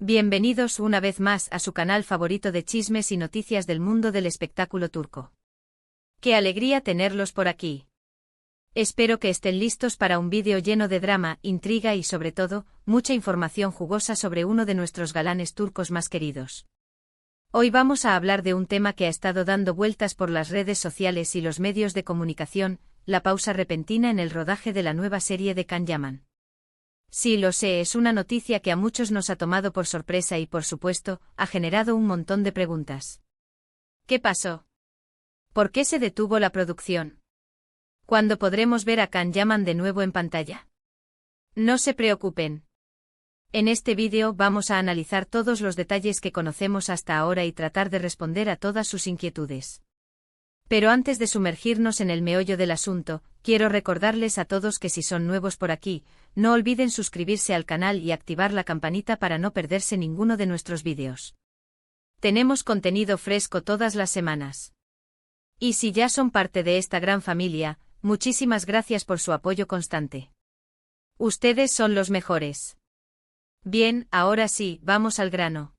Bienvenidos una vez más a su canal favorito de chismes y noticias del mundo del espectáculo turco. ¡Qué alegría tenerlos por aquí! Espero que estén listos para un vídeo lleno de drama, intriga y sobre todo, mucha información jugosa sobre uno de nuestros galanes turcos más queridos. Hoy vamos a hablar de un tema que ha estado dando vueltas por las redes sociales y los medios de comunicación, la pausa repentina en el rodaje de la nueva serie de Can Yaman. Sí, lo sé, es una noticia que a muchos nos ha tomado por sorpresa y, por supuesto, ha generado un montón de preguntas. ¿Qué pasó? ¿Por qué se detuvo la producción? ¿Cuándo podremos ver a Can Yaman de nuevo en pantalla? No se preocupen. En este vídeo vamos a analizar todos los detalles que conocemos hasta ahora y tratar de responder a todas sus inquietudes. Pero antes de sumergirnos en el meollo del asunto, quiero recordarles a todos que si son nuevos por aquí, no olviden suscribirse al canal y activar la campanita para no perderse ninguno de nuestros vídeos. Tenemos contenido fresco todas las semanas. Y si ya son parte de esta gran familia, muchísimas gracias por su apoyo constante. Ustedes son los mejores. Bien, ahora sí, vamos al grano.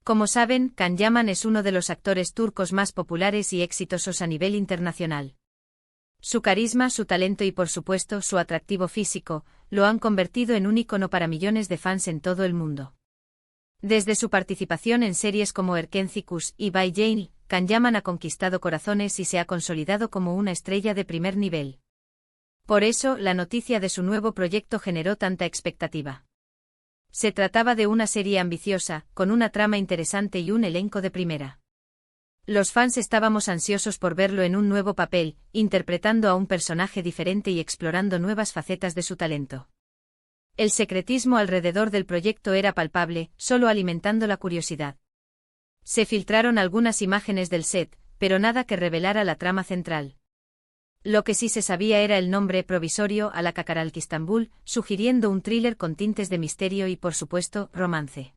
Como saben, Can Yaman es uno de los actores turcos más populares y exitosos a nivel internacional. Su carisma, su talento y por supuesto su atractivo físico, lo han convertido en un ícono para millones de fans en todo el mundo. Desde su participación en series como Erkenci y Bay Jane, Can Yaman ha conquistado corazones y se ha consolidado como una estrella de primer nivel. Por eso, la noticia de su nuevo proyecto generó tanta expectativa. Se trataba de una serie ambiciosa, con una trama interesante y un elenco de primera. Los fans estábamos ansiosos por verlo en un nuevo papel, interpretando a un personaje diferente y explorando nuevas facetas de su talento. El secretismo alrededor del proyecto era palpable, solo alimentando la curiosidad. Se filtraron algunas imágenes del set, pero nada que revelara la trama central. Lo que sí se sabía era el nombre provisorio Alakakaranlık Istanbul, sugiriendo un thriller con tintes de misterio y, por supuesto, romance.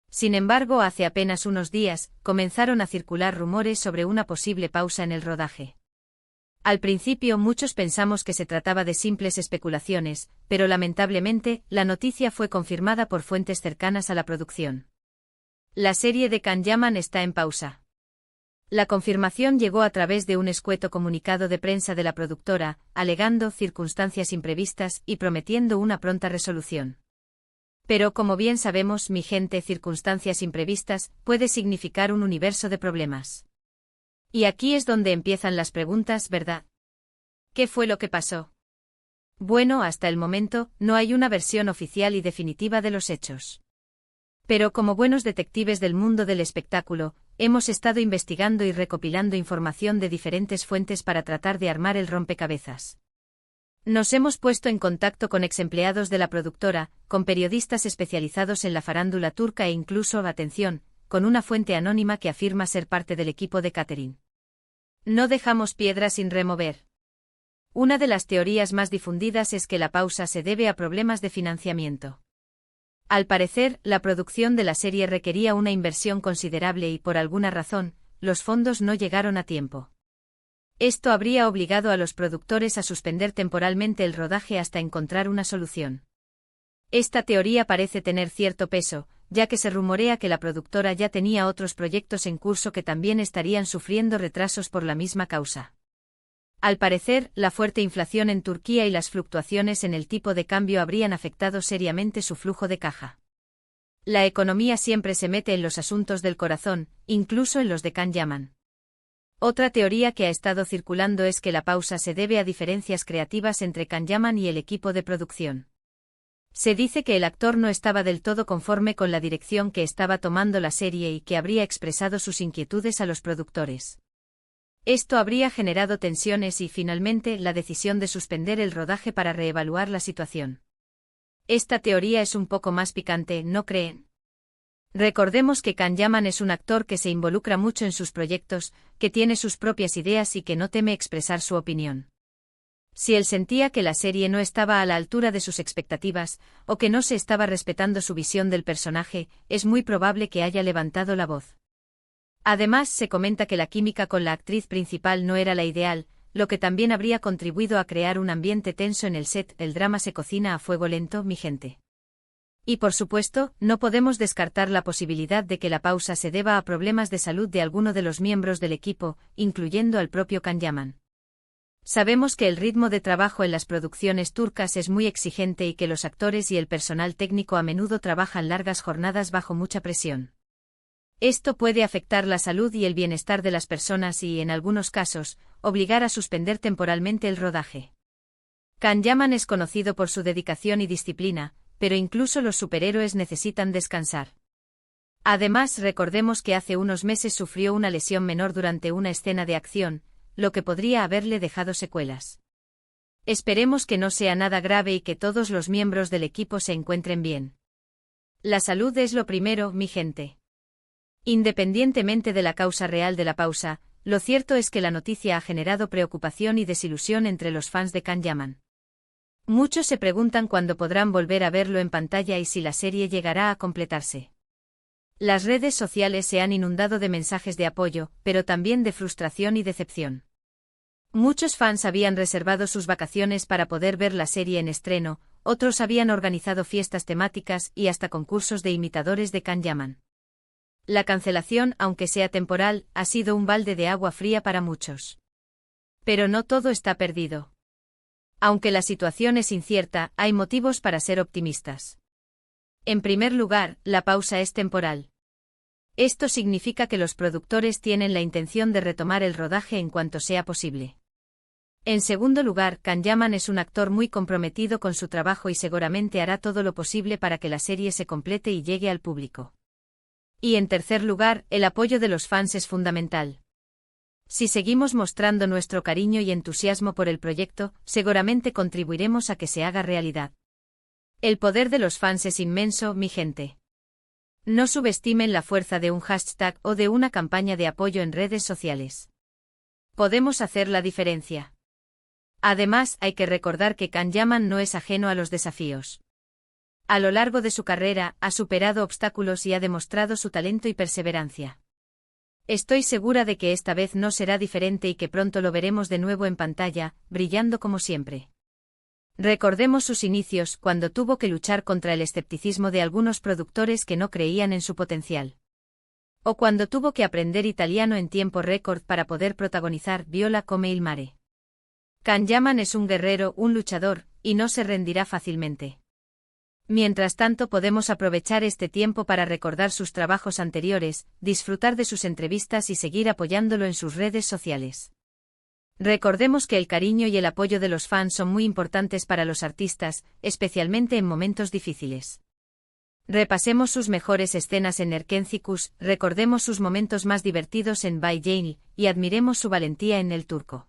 Sin embargo, hace apenas unos días, comenzaron a circular rumores sobre una posible pausa en el rodaje. Al principio muchos pensamos que se trataba de simples especulaciones, pero lamentablemente, la noticia fue confirmada por fuentes cercanas a la producción. La serie de Can Yaman está en pausa. La confirmación llegó a través de un escueto comunicado de prensa de la productora, alegando circunstancias imprevistas y prometiendo una pronta resolución. Pero como bien sabemos, mi gente, circunstancias imprevistas puede significar un universo de problemas. Y aquí es donde empiezan las preguntas, ¿verdad? ¿Qué fue lo que pasó? Bueno, hasta el momento, no hay una versión oficial y definitiva de los hechos. Pero como buenos detectives del mundo del espectáculo, hemos estado investigando y recopilando información de diferentes fuentes para tratar de armar el rompecabezas. Nos hemos puesto en contacto con exempleados de la productora, con periodistas especializados en la farándula turca e incluso, atención, con una fuente anónima que afirma ser parte del equipo de catering. No dejamos piedra sin remover. Una de las teorías más difundidas es que la pausa se debe a problemas de financiamiento. Al parecer, la producción de la serie requería una inversión considerable y por alguna razón, los fondos no llegaron a tiempo. Esto habría obligado a los productores a suspender temporalmente el rodaje hasta encontrar una solución. Esta teoría parece tener cierto peso, ya que se rumorea que la productora ya tenía otros proyectos en curso que también estarían sufriendo retrasos por la misma causa. Al parecer, la fuerte inflación en Turquía y las fluctuaciones en el tipo de cambio habrían afectado seriamente su flujo de caja. La economía siempre se mete en los asuntos del corazón, incluso en los de Can Yaman. Otra teoría que ha estado circulando es que la pausa se debe a diferencias creativas entre Can Yaman y el equipo de producción. Se dice que el actor no estaba del todo conforme con la dirección que estaba tomando la serie y que habría expresado sus inquietudes a los productores. Esto habría generado tensiones y, finalmente, la decisión de suspender el rodaje para reevaluar la situación. Esta teoría es un poco más picante, ¿no creen? Recordemos que Can Yaman es un actor que se involucra mucho en sus proyectos, que tiene sus propias ideas y que no teme expresar su opinión. Si él sentía que la serie no estaba a la altura de sus expectativas, o que no se estaba respetando su visión del personaje, es muy probable que haya levantado la voz. Además, se comenta que la química con la actriz principal no era la ideal, lo que también habría contribuido a crear un ambiente tenso en el set. El drama se cocina a fuego lento, mi gente. Y por supuesto, no podemos descartar la posibilidad de que la pausa se deba a problemas de salud de alguno de los miembros del equipo, incluyendo al propio Can Yaman. Sabemos que el ritmo de trabajo en las producciones turcas es muy exigente y que los actores y el personal técnico a menudo trabajan largas jornadas bajo mucha presión. Esto puede afectar la salud y el bienestar de las personas y, en algunos casos, obligar a suspender temporalmente el rodaje. Can Yaman es conocido por su dedicación y disciplina, pero incluso los superhéroes necesitan descansar. Además, recordemos que hace unos meses sufrió una lesión menor durante una escena de acción, lo que podría haberle dejado secuelas. Esperemos que no sea nada grave y que todos los miembros del equipo se encuentren bien. La salud es lo primero, mi gente. Independientemente de la causa real de la pausa, lo cierto es que la noticia ha generado preocupación y desilusión entre los fans de Can Yaman. Muchos se preguntan cuándo podrán volver a verlo en pantalla y si la serie llegará a completarse. Las redes sociales se han inundado de mensajes de apoyo, pero también de frustración y decepción. Muchos fans habían reservado sus vacaciones para poder ver la serie en estreno, otros habían organizado fiestas temáticas y hasta concursos de imitadores de Can Yaman. La cancelación, aunque sea temporal, ha sido un balde de agua fría para muchos. Pero no todo está perdido. Aunque la situación es incierta, hay motivos para ser optimistas. En primer lugar, la pausa es temporal. Esto significa que los productores tienen la intención de retomar el rodaje en cuanto sea posible. En segundo lugar, Can Yaman es un actor muy comprometido con su trabajo y seguramente hará todo lo posible para que la serie se complete y llegue al público. Y en tercer lugar, el apoyo de los fans es fundamental. Si seguimos mostrando nuestro cariño y entusiasmo por el proyecto, seguramente contribuiremos a que se haga realidad. El poder de los fans es inmenso, mi gente. No subestimen la fuerza de un hashtag o de una campaña de apoyo en redes sociales. Podemos hacer la diferencia. Además, hay que recordar que Can Yaman no es ajeno a los desafíos. A lo largo de su carrera, ha superado obstáculos y ha demostrado su talento y perseverancia. Estoy segura de que esta vez no será diferente y que pronto lo veremos de nuevo en pantalla, brillando como siempre. Recordemos sus inicios, cuando tuvo que luchar contra el escepticismo de algunos productores que no creían en su potencial. O cuando tuvo que aprender italiano en tiempo récord para poder protagonizar Viola come il mare. Can Yaman es un guerrero, un luchador, y no se rendirá fácilmente. Mientras tanto, podemos aprovechar este tiempo para recordar sus trabajos anteriores, disfrutar de sus entrevistas y seguir apoyándolo en sus redes sociales. Recordemos que el cariño y el apoyo de los fans son muy importantes para los artistas, especialmente en momentos difíciles. Repasemos sus mejores escenas en Erkencikus, recordemos sus momentos más divertidos en Bay Jane, y admiremos su valentía en El Turco.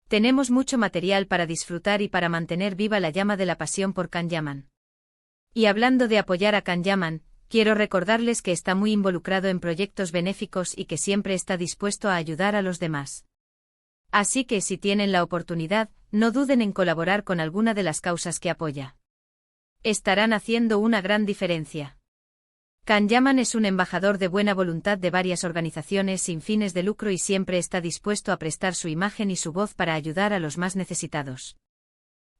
Tenemos mucho material para disfrutar y para mantener viva la llama de la pasión por Can Yaman. Y hablando de apoyar a Can Yaman, quiero recordarles que está muy involucrado en proyectos benéficos y que siempre está dispuesto a ayudar a los demás. Así que si tienen la oportunidad, no duden en colaborar con alguna de las causas que apoya. Estarán haciendo una gran diferencia. Can Yaman es un embajador de buena voluntad de varias organizaciones sin fines de lucro y siempre está dispuesto a prestar su imagen y su voz para ayudar a los más necesitados.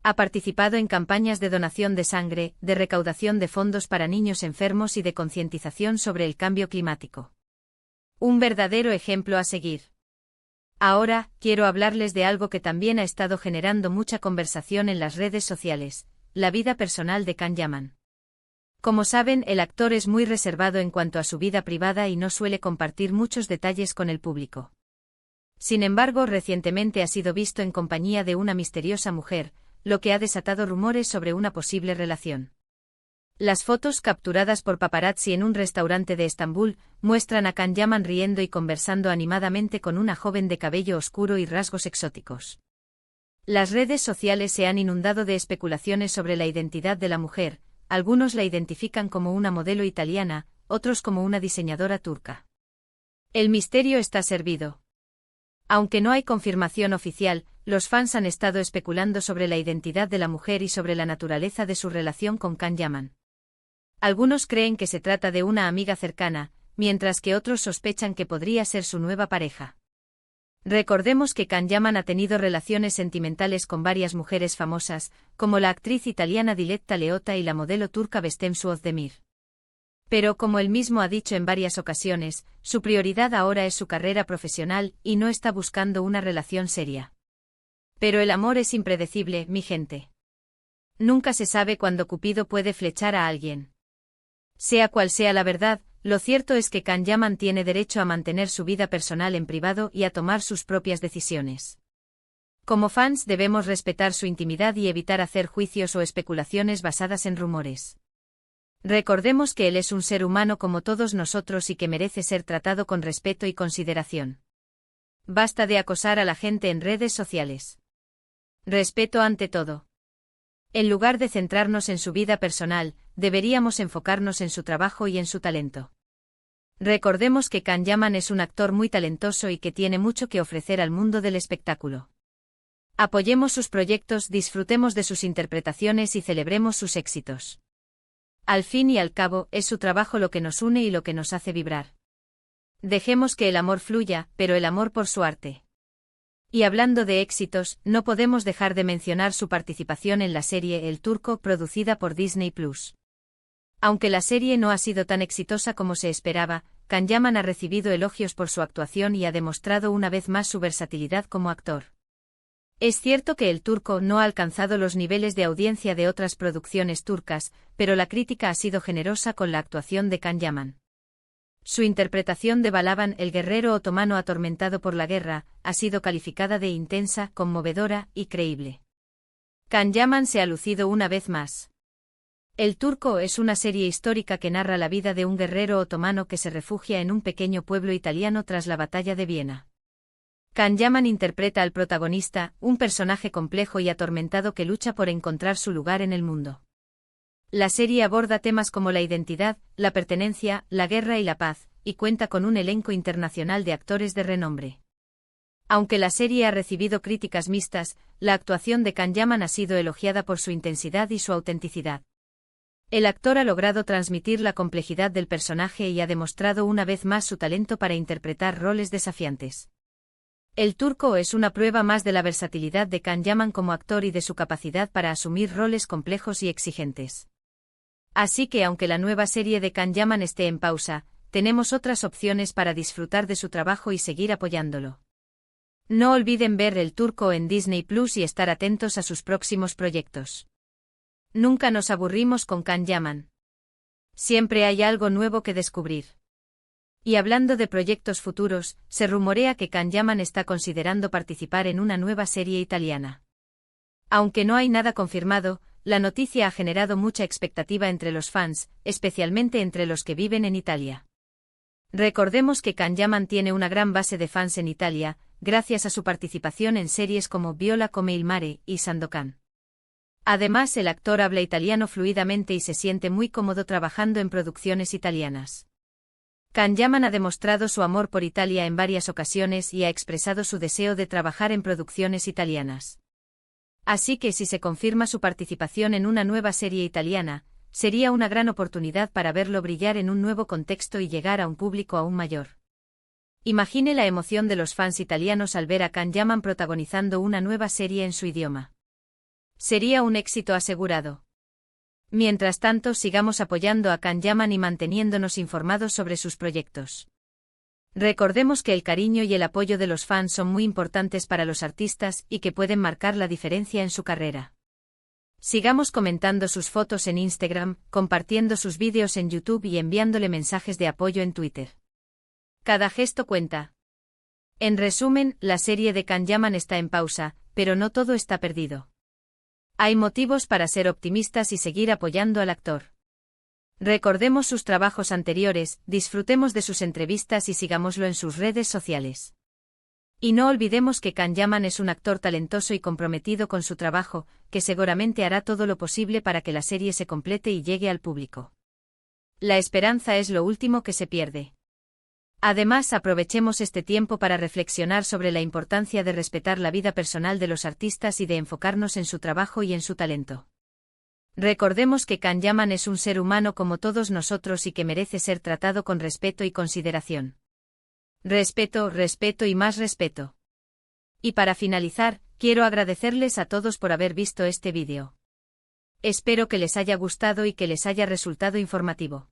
Ha participado en campañas de donación de sangre, de recaudación de fondos para niños enfermos y de concientización sobre el cambio climático. Un verdadero ejemplo a seguir. Ahora, quiero hablarles de algo que también ha estado generando mucha conversación en las redes sociales, la vida personal de Can Yaman. Como saben, el actor es muy reservado en cuanto a su vida privada y no suele compartir muchos detalles con el público. Sin embargo, recientemente ha sido visto en compañía de una misteriosa mujer, lo que ha desatado rumores sobre una posible relación. Las fotos capturadas por paparazzi en un restaurante de Estambul muestran a Can Yaman riendo y conversando animadamente con una joven de cabello oscuro y rasgos exóticos. Las redes sociales se han inundado de especulaciones sobre la identidad de la mujer, algunos la identifican como una modelo italiana, otros como una diseñadora turca. El misterio está servido. Aunque no hay confirmación oficial, los fans han estado especulando sobre la identidad de la mujer y sobre la naturaleza de su relación con Can Yaman. Algunos creen que se trata de una amiga cercana, mientras que otros sospechan que podría ser su nueva pareja. Recordemos que Can Yaman ha tenido relaciones sentimentales con varias mujeres famosas, como la actriz italiana Diletta Leotta y la modelo turca Bestem Suozdemir. Pero como él mismo ha dicho en varias ocasiones, su prioridad ahora es su carrera profesional y no está buscando una relación seria. Pero el amor es impredecible, mi gente. Nunca se sabe cuándo Cupido puede flechar a alguien. Sea cual sea la verdad, lo cierto es que Can Yaman tiene derecho a mantener su vida personal en privado y a tomar sus propias decisiones. Como fans debemos respetar su intimidad y evitar hacer juicios o especulaciones basadas en rumores. Recordemos que él es un ser humano como todos nosotros y que merece ser tratado con respeto y consideración. Basta de acosar a la gente en redes sociales. Respeto ante todo. En lugar de centrarnos en su vida personal, deberíamos enfocarnos en su trabajo y en su talento. Recordemos que Can Yaman es un actor muy talentoso y que tiene mucho que ofrecer al mundo del espectáculo. Apoyemos sus proyectos, disfrutemos de sus interpretaciones y celebremos sus éxitos. Al fin y al cabo, es su trabajo lo que nos une y lo que nos hace vibrar. Dejemos que el amor fluya, pero el amor por su arte. Y hablando de éxitos, no podemos dejar de mencionar su participación en la serie El Turco, producida por Disney+. Aunque la serie no ha sido tan exitosa como se esperaba, Can Yaman ha recibido elogios por su actuación y ha demostrado una vez más su versatilidad como actor. Es cierto que El Turco no ha alcanzado los niveles de audiencia de otras producciones turcas, pero la crítica ha sido generosa con la actuación de Can Yaman. Su interpretación de Balaban, el guerrero otomano atormentado por la guerra, ha sido calificada de intensa, conmovedora y creíble. Can Yaman se ha lucido una vez más. El Turco es una serie histórica que narra la vida de un guerrero otomano que se refugia en un pequeño pueblo italiano tras la batalla de Viena. Can Yaman interpreta al protagonista, un personaje complejo y atormentado que lucha por encontrar su lugar en el mundo. La serie aborda temas como la identidad, la pertenencia, la guerra y la paz, y cuenta con un elenco internacional de actores de renombre. Aunque la serie ha recibido críticas mixtas, la actuación de Can Yaman ha sido elogiada por su intensidad y su autenticidad. El actor ha logrado transmitir la complejidad del personaje y ha demostrado una vez más su talento para interpretar roles desafiantes. El Turco es una prueba más de la versatilidad de Can Yaman como actor y de su capacidad para asumir roles complejos y exigentes. Así que aunque la nueva serie de Can Yaman esté en pausa, tenemos otras opciones para disfrutar de su trabajo y seguir apoyándolo. No olviden ver El Turco en Disney Plus y estar atentos a sus próximos proyectos. Nunca nos aburrimos con Can Yaman. Siempre hay algo nuevo que descubrir. Y hablando de proyectos futuros, se rumorea que Can Yaman está considerando participar en una nueva serie italiana. Aunque no hay nada confirmado, la noticia ha generado mucha expectativa entre los fans, especialmente entre los que viven en Italia. Recordemos que Can Yaman tiene una gran base de fans en Italia, gracias a su participación en series como Viola come il mare y Sandokan. Además, el actor habla italiano fluidamente y se siente muy cómodo trabajando en producciones italianas. Can Yaman ha demostrado su amor por Italia en varias ocasiones y ha expresado su deseo de trabajar en producciones italianas. Así que si se confirma su participación en una nueva serie italiana, sería una gran oportunidad para verlo brillar en un nuevo contexto y llegar a un público aún mayor. Imagine la emoción de los fans italianos al ver a Can Yaman protagonizando una nueva serie en su idioma. Sería un éxito asegurado. Mientras tanto, sigamos apoyando a Can Yaman y manteniéndonos informados sobre sus proyectos. Recordemos que el cariño y el apoyo de los fans son muy importantes para los artistas y que pueden marcar la diferencia en su carrera. Sigamos comentando sus fotos en Instagram, compartiendo sus vídeos en YouTube y enviándole mensajes de apoyo en Twitter. Cada gesto cuenta. En resumen, la serie de Can Yaman está en pausa, pero no todo está perdido. Hay motivos para ser optimistas y seguir apoyando al actor. Recordemos sus trabajos anteriores, disfrutemos de sus entrevistas y sigámoslo en sus redes sociales. Y no olvidemos que Can Yaman es un actor talentoso y comprometido con su trabajo, que seguramente hará todo lo posible para que la serie se complete y llegue al público. La esperanza es lo último que se pierde. Además, aprovechemos este tiempo para reflexionar sobre la importancia de respetar la vida personal de los artistas y de enfocarnos en su trabajo y en su talento. Recordemos que Can Yaman es un ser humano como todos nosotros y que merece ser tratado con respeto y consideración. Respeto, respeto y más respeto. Y para finalizar, quiero agradecerles a todos por haber visto este vídeo. Espero que les haya gustado y que les haya resultado informativo.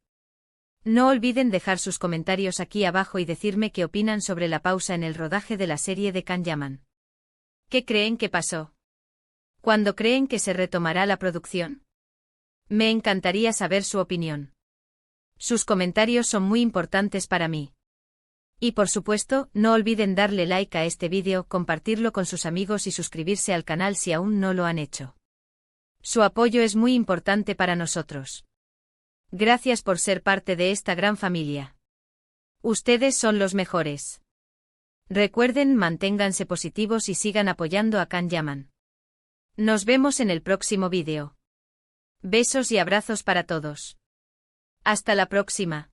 No olviden dejar sus comentarios aquí abajo y decirme qué opinan sobre la pausa en el rodaje de la serie de Can Yaman. ¿Qué creen que pasó? ¿Cuándo creen que se retomará la producción? Me encantaría saber su opinión. Sus comentarios son muy importantes para mí. Y por supuesto, no olviden darle like a este vídeo, compartirlo con sus amigos y suscribirse al canal si aún no lo han hecho. Su apoyo es muy importante para nosotros. Gracias por ser parte de esta gran familia. Ustedes son los mejores. Recuerden, manténganse positivos y sigan apoyando a Can Yaman. Nos vemos en el próximo vídeo. Besos y abrazos para todos. Hasta la próxima.